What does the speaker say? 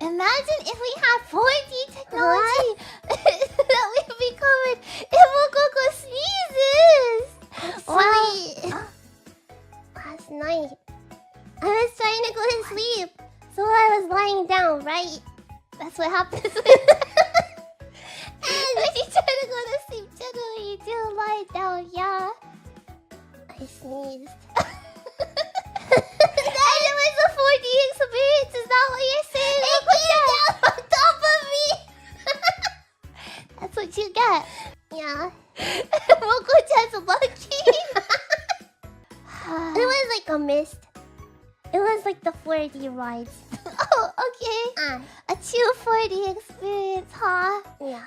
Imagine if we had 4D technology that we'd be covered if Mococo sneezes. Actually, last night I was trying to go to sleep, so I was lying down, right? That's what happens when you try to go to sleep. Generally, you do lie down, yeah. I sneezed. And it was a 4D experience. Is that what you're saying? It came down on top of me. That's what you get. Yeah. Moco-chan's lucky. It was like a mist. It was like the 4D rides. Oh, okay. A true 4D experience, huh? Yeah.